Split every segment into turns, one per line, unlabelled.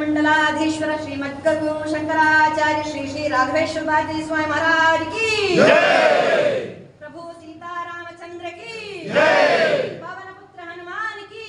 मंडलाधीश्वर श्रीमद्गुरु शंकराचार्य श्री श्री राघवेश्वर भारती स्वामी महाराज की प्रभु सीतारामचंद्र की पवन पुत्र हनुमान की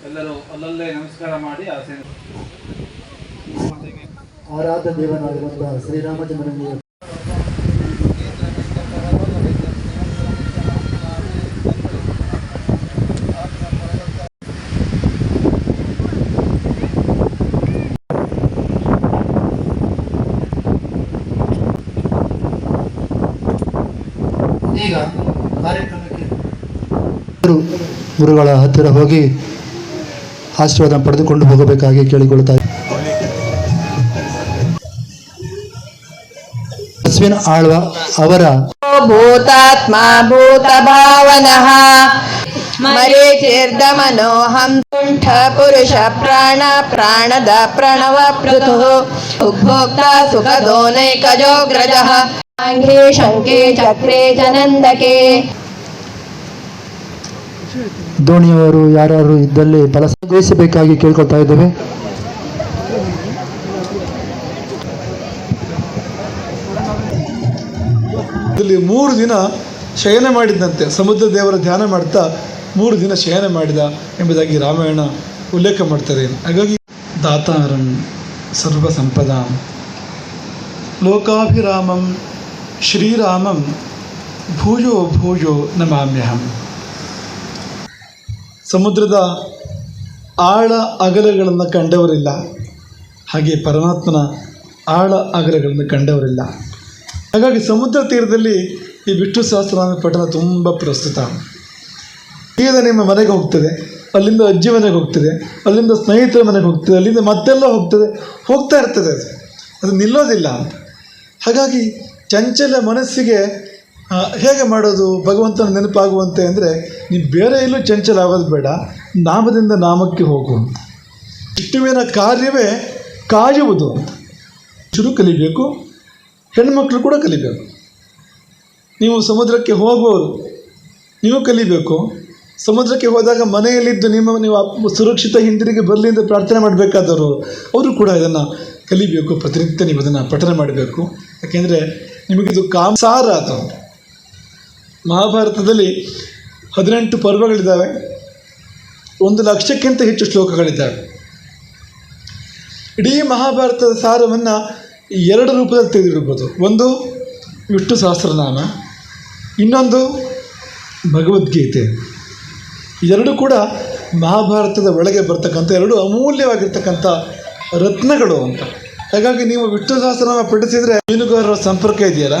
ಎಲ್ಲರೂ ಅಲ್ಲಲ್ಲೇ ನಮಸ್ಕಾರ ಮಾಡಿ
ಆರಾಧ್ಯ ದೇವನಾಗಿರುವಂತಹ ಶ್ರೀರಾಮಚಂದ್ರನಿಗೆ ಈಗ ಕಾರ್ಯಕ್ರಮಕ್ಕೆ ಗುರುಗಳ ಹತ್ತಿರ ಹೋಗಿ ಆಶೀರ್ವಾದ ಪಡೆದುಕೊಂಡು ಹೋಗಬೇಕಾಗಿ ಕೇಳಿಕೊಳ್ಳುತ್ತಾರೆ. ಅಶ್ವಿನ್ ಆಳ್ವ ಅವರ
ಭೂತಾತ್ಮ ಭೂತ ಭಾವನಃ ಮರೀಚಿರ್ದಮನೋಹಂ ಕುಂಠ ಪುರುಷ ಪ್ರಾಣ ಪ್ರಾಣದ ಪ್ರಣವ ಪೃಥು ಉದ್ಭೋಕ್ತ ಸುಖದೋನೈಕಜೋಗ್ರಜಃ ಸಾಂಘ್ರೇ ಶಂಕೆ ಚಕ್ರೇ ಚನಂದಕೆ.
ದೋಣಿಯವರು ಯಾರು ಇದ್ದಲ್ಲಿ ಫಲಸಹಿಸಬೇಕಾಗಿ ಕೇಳ್ಕೊಳ್ತಾ ಇದ್ದೇವೆ.
ಇಲ್ಲಿ 3 ದಿನ ಶಯನ ಮಾಡಿದಂತೆ, ಸಮುದ್ರ ದೇವರ ಧ್ಯಾನ ಮಾಡ್ತಾ 3 ದಿನ ಶಯನ ಮಾಡಿದ ಎಂಬುದಾಗಿ ರಾಮಾಯಣ ಉಲ್ಲೇಖ ಮಾಡ್ತಾರೆ. ಹಾಗಾಗಿ ದಾತಾರಂ ಸರ್ವ ಸಂಪದಾಂ ಲೋಕಾಭಿರಾಮಂ ಶ್ರೀರಾಮಂ ಭೂಯೋ ಭೂಯೋ ನಮಾಮ್ಯಹಂ. ಸಮುದ್ರದ ಆಳ ಅಗಲಗಳನ್ನು ಕಂಡವರಿಲ್ಲ, ಹಾಗೆ ಪರಮಾತ್ಮನ ಆಳ ಅಗಲಗಳನ್ನು ಕಂಡವರಿಲ್ಲ. ಹಾಗಾಗಿ ಸಮುದ್ರ ತೀರದಲ್ಲಿ ಈ ವಿಷ್ಣು ಸಹಸ್ರನಾಮ ಪಠಣ ತುಂಬ ಪ್ರಸ್ತುತ. ಈಗ ನಿಮ್ಮ ಮನೆಗೆ ಹೋಗ್ತದೆ, ಅಲ್ಲಿಂದ ಅಜ್ಜಿ ಮನೆಗೆ ಹೋಗ್ತದೆ, ಅಲ್ಲಿಂದ ಸ್ನೇಹಿತರ ಮನೆಗೆ ಹೋಗ್ತದೆ, ಅಲ್ಲಿಂದ ಮತ್ತೆಲ್ಲ ಹೋಗ್ತಾ ಇರ್ತದೆ. ಅದು ನಿಲ್ಲೋದಿಲ್ಲ. ಹಾಗಾಗಿ ಚಂಚಲ ಮನಸ್ಸಿಗೆ ಹೇಗೆ ಮಾಡೋದು ಭಗವಂತನ ನೆನಪಾಗುವಂತೆ ಅಂದರೆ, ನೀವು ಬೇರೆ ಎಲ್ಲೂ ಚಂಚಲ ಆಗೋದು ಬೇಡ, ನಾಮದಿಂದ ನಾಮಕ್ಕೆ ಹೋಗು. ವಿಷ್ಣುವಿನ ಕಾರ್ಯವೇ ಕಾಯುವುದು ಅಂತ ಶುರು ಕಲಿಬೇಕು. ಹೆಣ್ಮಕ್ಳು ಕೂಡ ಕಲಿಬೇಕು. ನೀವು ಸಮುದ್ರಕ್ಕೆ ಹೋಗುವವರು ನೀವು ಕಲಿಬೇಕು. ಸಮುದ್ರಕ್ಕೆ ಹೋದಾಗ ಮನೆಯಲ್ಲಿದ್ದು ನೀವು ಸುರಕ್ಷಿತ ಹಿಂದಿರುಗಿ ಬರಲಿ ಅಂತ ಪ್ರಾರ್ಥನೆ ಮಾಡಬೇಕಾದವರು ಅವರು ಕೂಡ ಇದನ್ನು ಕಲಿಬೇಕು. ಪ್ರತಿನಿತ್ಯ ನೀವು ಅದನ್ನು ಪಠನೆ ಮಾಡಬೇಕು. ಯಾಕೆಂದರೆ ನಿಮಗಿದು ಕಾಮಸಾರ ಅಥವಾ ಮಹಾಭಾರತದಲ್ಲಿ 18 ಪರ್ವಗಳಿದ್ದಾವೆ, 1,00,000ಕ್ಕಿಂತ ಹೆಚ್ಚು ಶ್ಲೋಕಗಳಿದ್ದಾವೆ. ಇಡೀ ಮಹಾಭಾರತದ ಸಾರವನ್ನು 2 ರೂಪದಲ್ಲಿ ತೆಗೆದಿಡ್ಬೋದು. ಒಂದು ವಿಷ್ಣು ಸಹಸ್ರನಾಮ, ಇನ್ನೊಂದು ಭಗವದ್ಗೀತೆ. ಎರಡೂ ಕೂಡ ಮಹಾಭಾರತದ ಒಳಗೆ ಬರ್ತಕ್ಕಂಥ 2 ಅಮೂಲ್ಯವಾಗಿರ್ತಕ್ಕಂಥ ರತ್ನಗಳು ಅಂತ. ಹಾಗಾಗಿ ನೀವು ವಿಷ್ಣು ಸಹಸ್ರನಾಮ ಪಠಿಸಿದರೆ ಮೀನುಗಾರರ ಸಂಪರ್ಕ ಇದೆಯಲ್ಲ,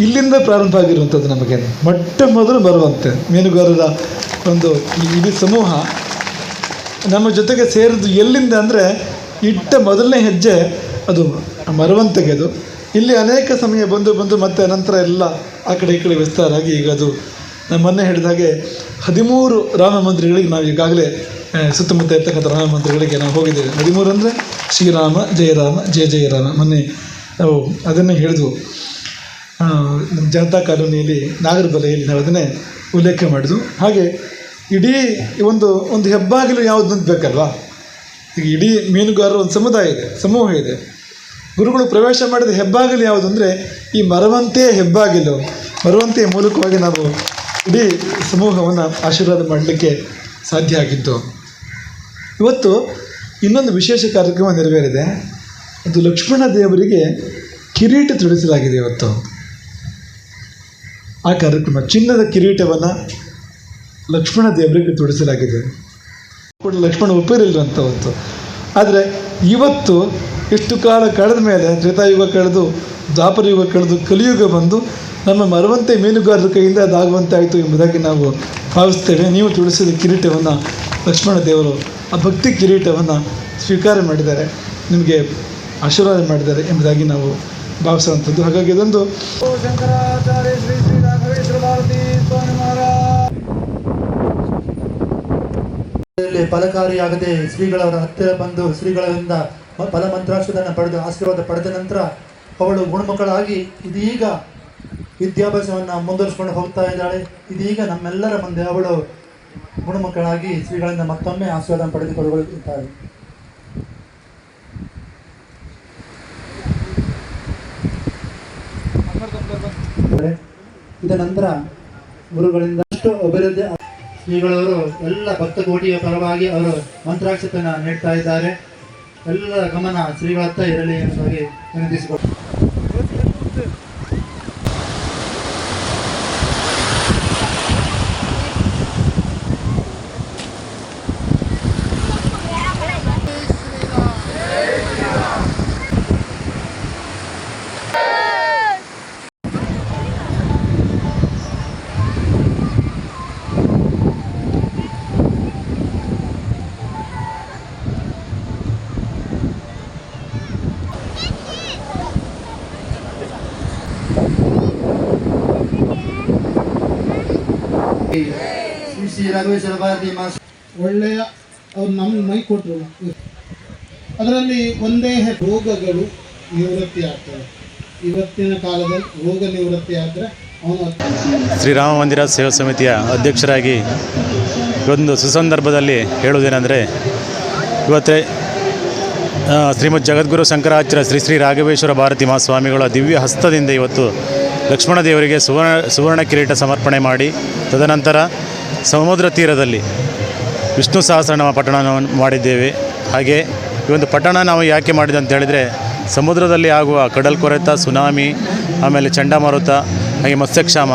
ಇಲ್ಲಿಂದ ಪ್ರಾರಂಭ ಆಗಿರುವಂಥದ್ದು. ನಮಗೆ ಮೊಟ್ಟ ಮೊದಲು ಬರುವಂತೆ ಮೀನುಗಾರರ ಒಂದು ಇಡೀ ಸಮೂಹ ನಮ್ಮ ಜೊತೆಗೆ ಸೇರಿದ್ದು ಎಲ್ಲಿಂದ ಅಂದರೆ, ಇಟ್ಟ ಮೊದಲನೇ ಹೆಜ್ಜೆ ಅದು ಮರವಂತೆಗೆ. ಅದು ಇಲ್ಲಿ ಅನೇಕ ಸಮಯ ಬಂದು ಮತ್ತೆ ನಂತರ ಎಲ್ಲ ಆ ಕಡೆ ಈ ಕಡೆ ವಿಸ್ತಾರ ಆಗಿ ಈಗ ಅದು ನಮ್ಮನ್ನೇ ಹೇಳಿದಾಗೆ 13 ರಾಮ ಮಂದಿರಗಳಿಗೆ ನಾವು ಈಗಾಗಲೇ ಸುತ್ತಮುತ್ತ ಇರ್ತಕ್ಕಂಥ ರಾಮ ಮಂದಿರಗಳಿಗೆ ನಾವು ಹೋಗಿದ್ದೇವೆ. 13 ಅಂದರೆ ಶ್ರೀರಾಮ ಜಯರಾಮ ಜಯ ಜಯರಾಮ. ಮೊನ್ನೆ ನಾವು ಅದನ್ನೇ ಹೇಳಿದ್ವು. ನಮ್ಮ ಜನತಾ ಕಾಲೋನಿಯಲ್ಲಿ ನಾಗರಬಲೆಯಲ್ಲಿ ನಾವು ಅದನ್ನೇ ಉಲ್ಲೇಖ ಮಾಡಿದ್ವು. ಹಾಗೆ ಇಡೀ ಒಂದು ಹೆಬ್ಬಾಗಿಲು ಯಾವುದು ಅಂತ ಬೇಕಲ್ವಾ. ಈಗ ಇಡೀ ಮೀನುಗಾರರ ಒಂದು ಸಮುದಾಯ ಇದೆ, ಸಮೂಹ ಇದೆ. ಗುರುಗಳು ಪ್ರವೇಶ ಮಾಡಿದ ಹೆಬ್ಬಾಗಿಲು ಯಾವುದು ಅಂದರೆ ಈ ಮರವಂತೆಯ ಹೆಬ್ಬಾಗಿಲು. ಮರವಂತೆಯ ಮೂಲಕವಾಗಿ ನಾವು ಇಡೀ ಸಮೂಹವನ್ನು ಆಶೀರ್ವಾದ ಮಾಡಲಿಕ್ಕೆ ಸಾಧ್ಯ ಆಗಿತ್ತು. ಇವತ್ತು ಇನ್ನೊಂದು ವಿಶೇಷ ಕಾರ್ಯಕ್ರಮ ನೆರವೇರಿದೆ. ಅದು ಲಕ್ಷ್ಮಣ ದೇವರಿಗೆ ಕಿರೀಟ ತೊಡಿಸಲಾಗಿದೆ ಇವತ್ತು. ಆ ಕಾರ್ಯಕ್ರಮ ಚಿನ್ನದ ಕಿರೀಟವನ್ನು ಲಕ್ಷ್ಮಣ ದೇವರಿಗೆ ತೊಡಿಸಲಾಗಿದೆ. ಕೂಡ ಲಕ್ಷ್ಮಣ ಒಪ್ಪಿರಲಿಲ್ಲ ಹೊತ್ತು. ಆದರೆ ಇವತ್ತು ಎಷ್ಟು ಕಾಲ ಕಳೆದ ಮೇಲೆ ತ್ರೇತಾಯುಗ ಕಳೆದು ದ್ವಾಪರ ಯುಗ ಕಳೆದು ಕಲಿಯುಗ ಬಂದು ನಮ್ಮ ಮರವಂತೆ ಮೀನುಗಾರರ ಕೈಯಿಂದ ಅದಾಗುವಂತೆ ಆಯಿತು ಎಂಬುದಾಗಿ ನಾವು ಭಾವಿಸ್ತೇವೆ. ನೀವು ತೊಡಿಸಿದ ಕಿರೀಟವನ್ನು ಲಕ್ಷ್ಮಣ ದೇವರು ಆ ಭಕ್ತಿ ಕಿರೀಟವನ್ನು ಸ್ವೀಕಾರ ಮಾಡಿದ್ದಾರೆ, ನಿಮಗೆ ಆಶೀರ್ವಾದ ಮಾಡಿದ್ದಾರೆ ಎಂಬುದಾಗಿ ನಾವು ಭಾವಿಸುವಂಥದ್ದು. ಹಾಗಾಗಿ ಇದೊಂದು
ಶಂಕರಾಚಾರ್ಯ ಶ್ರೀ ಶ್ರೀ ರಾಘವೇಶ್ವರ ಭಾರತಿ ಸ್ವಾಮಿ ಮಹಾರಾಜ್
ಫಲಕಾರಿಯಾಗದೆ ಶ್ರೀಗಳವರ ಹತ್ತಿರ ಬಂದು ಶ್ರೀಗಳಿಂದ ಫಲಮಂತ್ರಾಕ್ಷರವನ್ನು ಪಡೆದು ಆಶೀರ್ವಾದ ಪಡೆದ ನಂತರ ಅವಳು ಗುಣಮಕ್ಕಳಾಗಿ ಇದೀಗ ವಿದ್ಯಾಭ್ಯಾಸವನ್ನು ಮುಂದುವರಿಸಿಕೊಂಡು ಹೋಗ್ತಾ ಇದ್ದಾಳೆ. ಇದೀಗ ನಮ್ಮೆಲ್ಲರ ಮುಂದೆ ಅವಳು ಗುಣಮಕ್ಕಳಾಗಿ ಶ್ರೀಗಳಿಂದ ಮತ್ತೊಮ್ಮೆ ಆಶೀರ್ವಾದ ಪಡೆದುಕೊಳ್ಳುತ್ತಿದ್ದಾಳೆ. ಇದ ನಂತರ ಗುರುಗಳಿಂದ ಅಷ್ಟು ಅಭಿವೃದ್ಧಿ ಶ್ರೀಗಳವರು ಎಲ್ಲ ಭಕ್ತಕೋಟಿಯ ಪರವಾಗಿ ಅವರು ಮಂತ್ರಾಕ್ಷತೆಯನ್ನು ನೀಡ್ತಾ ಇದ್ದಾರೆ. ಎಲ್ಲರ ಗಮನ ಶ್ರೀಗಳತ್ತ ಇರಲಿ ಎಂಬುದಾಗಿ ವಿನಂತಿಸಿಕೊಟ್ಟು ಶ್ರೀ ಶ್ರೀ ರಾಘವೇಶ್ವರ ಭಾರತಿ ಮಾಸ
ಒಳ್ಳೆಯ ಅವ್ರು ನಮ್ಮ ಮೈ ಕೊಟ್ಟರು. ಅದರಲ್ಲಿ ಒಂದೇ ರೋಗಗಳು ನಿವೃತ್ತಿ ಆಗ್ತವೆ. ಇವತ್ತಿನ ಕಾಲದಲ್ಲಿ ರೋಗ ನಿವೃತ್ತಿ ಆದರೆ ಅವನು
ಶ್ರೀರಾಮ ಮಂದಿರ ಸೇವಾ ಸಮಿತಿಯ ಅಧ್ಯಕ್ಷರಾಗಿ ಒಂದು ಸುಸಂದರ್ಭದಲ್ಲಿ ಹೇಳುವುದೇನೆಂದರೆ, ಇವತ್ತೇ ಶ್ರೀಮದ್ ಜಗದ್ಗುರು ಶಂಕರಾಚಾರ್ಯ ಶ್ರೀ ಶ್ರೀ ರಾಘವೇಶ್ವರ ಭಾರತಿ ಮಹಾಸ್ವಾಮಿಗಳ ದಿವ್ಯ ಹಸ್ತದಿಂದ ಇವತ್ತು ಲಕ್ಷ್ಮಣ ದೇವರಿಗೆ ಸುವರ್ಣ ಕಿರೀಟ ಸಮರ್ಪಣೆ ಮಾಡಿ, ತದನಂತರ ಸಮುದ್ರ ತೀರದಲ್ಲಿ ವಿಷ್ಣು ಸಹಸ್ರನಾಮ ಪಠಣವನ್ನು ಮಾಡಿದ್ದೇವೆ. ಹಾಗೆ ಈ ಒಂದು ಪಠಣ ನಾವು ಯಾಕೆ ಮಾಡಿದೆ ಅಂತ ಹೇಳಿದರೆ, ಸಮುದ್ರದಲ್ಲಿ ಆಗುವ ಕಡಲ್ಕೊರೆತ, ಸುನಾಮಿ, ಆಮೇಲೆ ಚಂಡಮಾರುತ, ಹಾಗೆ ಮತ್ಸ್ಯಕ್ಷಾಮ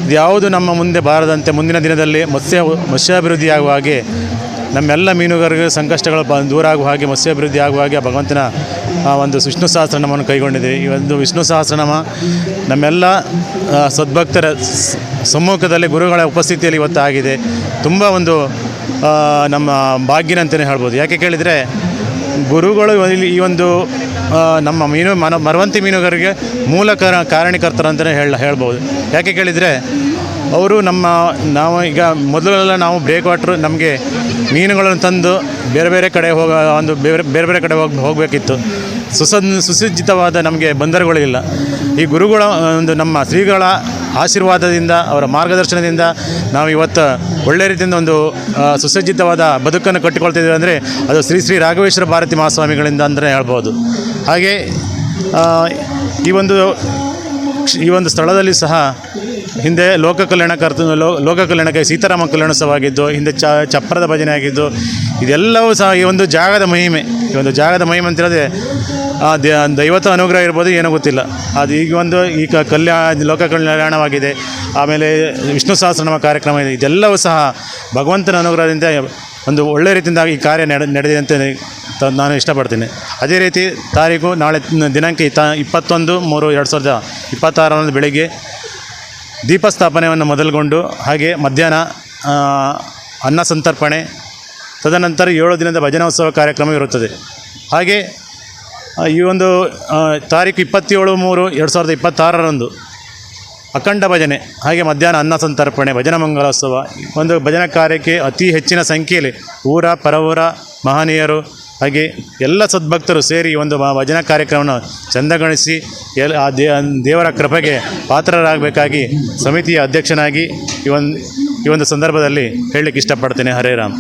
ಇದ್ಯಾವುದು ನಮ್ಮ ಮುಂದೆ ಬಾರದಂತೆ ಮುಂದಿನ ದಿನದಲ್ಲಿ ಮತ್ಸ್ಯಾಭಿವೃದ್ಧಿ ಆಗುವ ಹಾಗೆ, ನಮ್ಮೆಲ್ಲ ಮೀನುಗಾರರಿಗೆ ಸಂಕಷ್ಟಗಳು ದೂರ ಆಗುವ ಹಾಗೆ, ಮತ್ಸ್ಯಾಭಿವೃದ್ಧಿ ಆಗುವ ಹಾಗೆ ಭಗವಂತನ ಒಂದು ವಿಷ್ಣು ಸಹಸ್ರನಾಮವನ್ನು ಕೈಗೊಂಡಿದ್ದೀವಿ. ಈ ಒಂದು ವಿಷ್ಣು ಸಹಸ್ರನಾಮ ನಮ್ಮೆಲ್ಲ ಸದ್ಭಕ್ತರ ಸಮ್ಮುಖದಲ್ಲಿ ಗುರುಗಳ ಉಪಸ್ಥಿತಿಯಲ್ಲಿ ಇವತ್ತು ಆಗಿದೆ. ತುಂಬ ಒಂದು ನಮ್ಮ ಭಾಗ್ಯನಂತಲೇ ಹೇಳ್ಬೋದು. ಯಾಕೆ ಕೇಳಿದರೆ, ಗುರುಗಳು ಈ ಒಂದು ನಮ್ಮ ಮರವಂತಿ ಮೀನುಗಾರರಿಗೆ ಮೂಲ ಕಾರಣೀಕರ್ತರಂತಲೇ ಹೇಳ್ಬೋದು. ಯಾಕೆ ಕೇಳಿದರೆ, ಅವರು ನಾವು ಈಗ ಮೊದಲೆಲ್ಲ ನಾವು ಬ್ರೇಕ್ ವಾಟ್ರು ನಮಗೆ ಮೀನುಗಳನ್ನು ತಂದು ಬೇರೆ ಬೇರೆ ಕಡೆ ಬೇರೆ ಬೇರೆ ಕಡೆ ಹೋಗಬೇಕಿತ್ತು. ಸುಸಜ್ಜಿತವಾದ ನಮಗೆ ಬಂದರುಗಳಿಲ್ಲ. ಈ ಗುರುಗಳ ಒಂದು ನಮ್ಮ ಶ್ರೀಗಳ ಆಶೀರ್ವಾದದಿಂದ, ಅವರ ಮಾರ್ಗದರ್ಶನದಿಂದ ನಾವು ಇವತ್ತು ಒಳ್ಳೆ ರೀತಿಯಿಂದ ಒಂದು ಸುಸಜ್ಜಿತವಾದ ಬದುಕನ್ನು ಕಟ್ಟಿಕೊಳ್ತಿದ್ದೀವಿ. ಅಂದರೆ ಅದು ಶ್ರೀ ಶ್ರೀ ರಾಘವೇಶ್ವರ ಭಾರತಿ ಮಹಾಸ್ವಾಮಿಗಳಿಂದ ಅಂತಲೇ ಹೇಳ್ಬೋದು. ಹಾಗೆ ಈ ಒಂದು ಸ್ಥಳದಲ್ಲಿ ಸಹ ಹಿಂದೆ ಲೋಕ ಕಲ್ಯಾಣಕ್ಕೆ ಸೀತಾರಾಮ ಕಲ್ಯಾಣೋತ್ಸವ ಆಗಿದ್ದು, ಹಿಂದೆ ಚಪ್ಪರದ ಭಜನೆ ಆಗಿದ್ದು, ಇದೆಲ್ಲವೂ ಸಹ ಈ ಒಂದು ಜಾಗದ ಮಹಿಮೆ. ಈ ಒಂದು ಜಾಗದ ಮಹಿಮೆ ಅಂತ ಹೇಳಿದ್ರೆ ದೈವತ ಅನುಗ್ರಹ ಇರ್ಬೋದು, ಏನೋ ಗೊತ್ತಿಲ್ಲ. ಅದು ಈಗ ಲೋಕ ಕಲ್ಯಾಣವಾಗಿದೆ. ಆಮೇಲೆ ವಿಷ್ಣು ಸಹಸ್ರನಾಮ ಕಾರ್ಯಕ್ರಮ ಇದೆ. ಇದೆಲ್ಲವೂ ಸಹ ಭಗವಂತನ ಅನುಗ್ರಹದಿಂದ ಒಂದು ಒಳ್ಳೆ ರೀತಿಯಿಂದ ಈ ಕಾರ್ಯ ನಡೆದಿದೆ ಅಂತ ನಾನು ಇಷ್ಟಪಡ್ತೀನಿ. ಅದೇ ರೀತಿ ನಾಳೆ ದಿನಾಂಕ 21/3/2026 ಬೆಳಗ್ಗೆ ದೀಪಸ್ಥಾಪನೆಯನ್ನು ಮೊದಲುಗೊಂಡು, ಹಾಗೆ ಮಧ್ಯಾಹ್ನ ಅನ್ನ ಸಂತರ್ಪಣೆ, ತದನಂತರ 7 ದಿನದ ಭಜನೋತ್ಸವ ಕಾರ್ಯಕ್ರಮ ಇರುತ್ತದೆ. ಹಾಗೆ ಈ ಒಂದು ತಾರೀಕು 27/3/2026 ಅಖಂಡ ಭಜನೆ, ಹಾಗೆ ಮಧ್ಯಾಹ್ನ ಅನ್ನ ಸಂತರ್ಪಣೆ, ಭಜನ ಮಂಗಲೋತ್ಸವ. ಒಂದು ಭಜನಾ ಕಾರ್ಯಕ್ಕೆ ಅತಿ ಹೆಚ್ಚಿನ ಸಂಖ್ಯೆಯಲ್ಲಿ ಊರ ಪರವೂರ ಮಹನೀಯರು ಹಾಗೆ ಎಲ್ಲ ಸದ್ಭಕ್ತರು ಸೇರಿ ಒಂದು ಭಜನಾ ಕಾರ್ಯಕ್ರಮವನ್ನು ಚಂದಗೊಳಿಸಿ ದೇವರ ಕೃಪೆಗೆ ಪಾತ್ರರಾಗಬೇಕಾಗಿ ಸಮಿತಿಯ ಅಧ್ಯಕ್ಷನಾಗಿ ಈ ಒಂದು ಸಂದರ್ಭದಲ್ಲಿ ಹೇಳಲಿಕ್ಕೆ ಇಷ್ಟಪಡ್ತೇನೆ. ಹರೇ ರಾಮ್.